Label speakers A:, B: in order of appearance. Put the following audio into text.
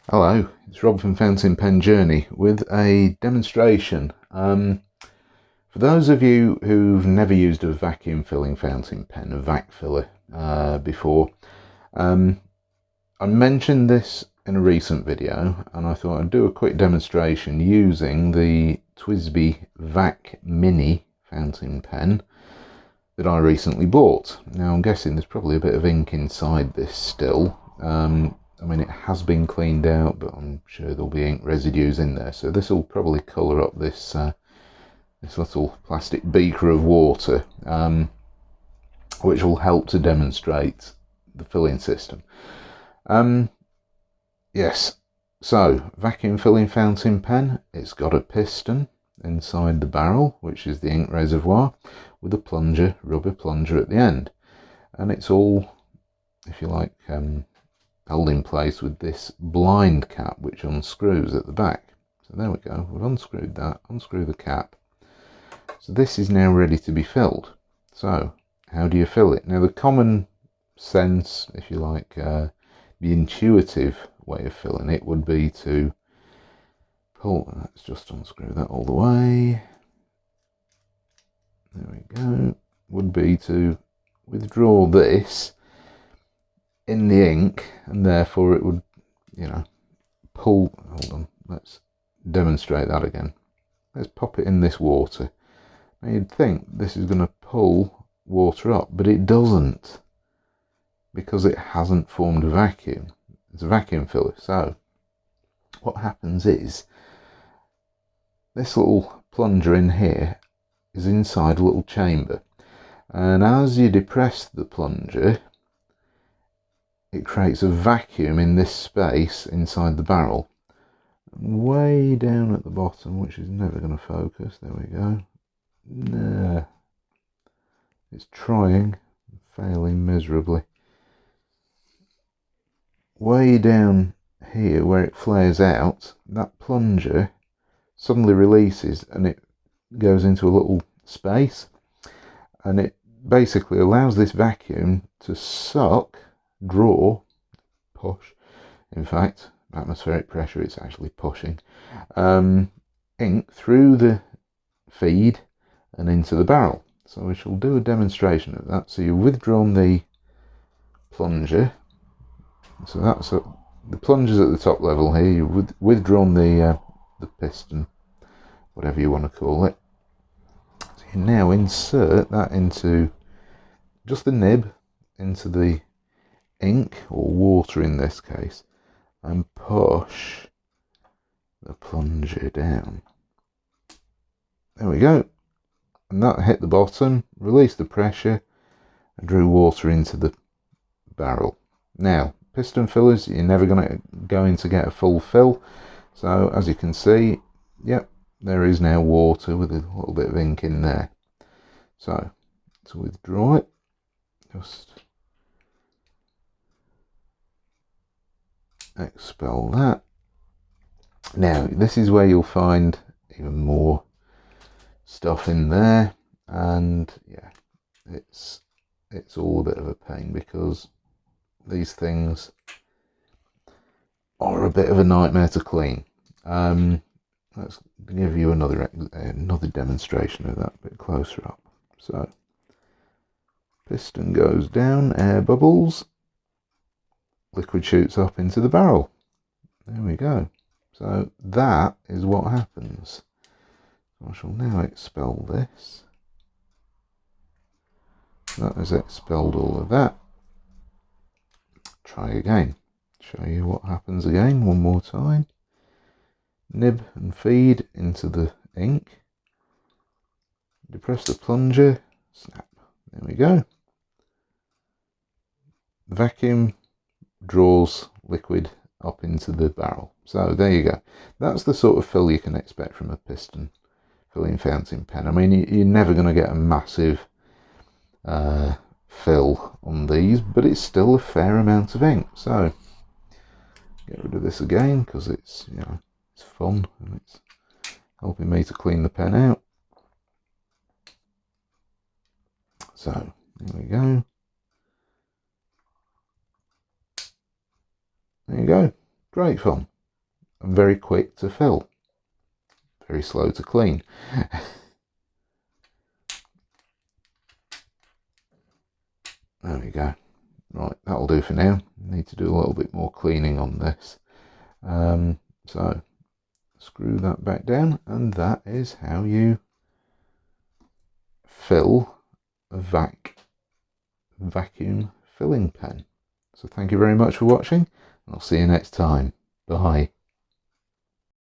A: Hello, it's Rob from Fountain Pen Journey with a demonstration. For those of you who've never used a vacuum filling fountain pen, a vac filler, before, I mentioned this in a recent video and I thought I'd do a quick demonstration using the TWSBI Vac Mini fountain pen that I recently bought. Now I'm guessing there's probably a bit of ink inside this still. I mean, it has been cleaned out, but I'm sure there'll be ink residues in there. So this will probably colour up this this little plastic beaker of water, which will help to demonstrate the filling system. Yes, so vacuum filling fountain pen. It's got a piston inside the barrel, which is the ink reservoir, with a plunger, rubber plunger at the end, and it's all, if you like, held in place with this blind cap which unscrews at the back. So there we go, we've unscrewed that, unscrew the cap. So this is now ready to be filled. So how do you fill it? Now the common sense, if you like, the intuitive way of filling it would be to pull, let's just unscrew that all the way. There we go. Would be to withdraw this in the ink, and therefore it would, you know, pull. Hold on, let's demonstrate that again. Let's pop it in this water. Now you'd think this is going to pull water up, but it doesn't, because it hasn't formed a vacuum. It's a vacuum filler. So what happens is this little plunger in here is inside a little chamber, and as you depress the plunger, it creates a vacuum in this space inside the barrel, way down at the bottom, which is never going to focus. There we go. Nah. It's trying, failing miserably. Way down here where it flares out, that plunger suddenly releases and it goes into a little space, and it basically allows this vacuum to suck, draw, push, in fact, atmospheric pressure, it's actually pushing, ink through the feed and into the barrel. So we shall do a demonstration of that. So you've withdrawn the plunger, so that's the plunger's at the top level here. You've withdrawn the piston, whatever you want to call it. So you now insert that into just the nib into the ink, or water in this case, and push the plunger down. There we go, and that hit the bottom, released the pressure and drew water into the barrel. Now piston fillers, you're never going to get a full fill, so as you can see, yep, there is now water with a little bit of ink in there. So to withdraw it, just expel that. Now this is where you'll find even more stuff in there, and yeah, it's all a bit of a pain because these things are a bit of a nightmare to clean. Let's give you another demonstration of that a bit closer up. So piston goes down, air bubbles, liquid shoots up into the barrel. There we go. So that is what happens. I shall now expel this. That has expelled all of that. Try again. Show you what happens again one more time. Nib and feed into the ink. Depress the plunger. Snap. There we go. The vacuum draws liquid up into the barrel. So there you go. That's the sort of fill you can expect from a piston filling fountain pen. I mean, you're never going to get a massive fill on these, but it's still a fair amount of ink. So get rid of this again because it's, you know, it's fun and it's helping me to clean the pen out. So there we go. There you go. Great fun. and very quick to fill. Very slow to clean. There we go. Right, that'll do for now. Need to do a little bit more cleaning on this. So screw that back down, and that is how you fill a vacuum filling pen. So thank you very much for watching, and I'll see you next time. Bye.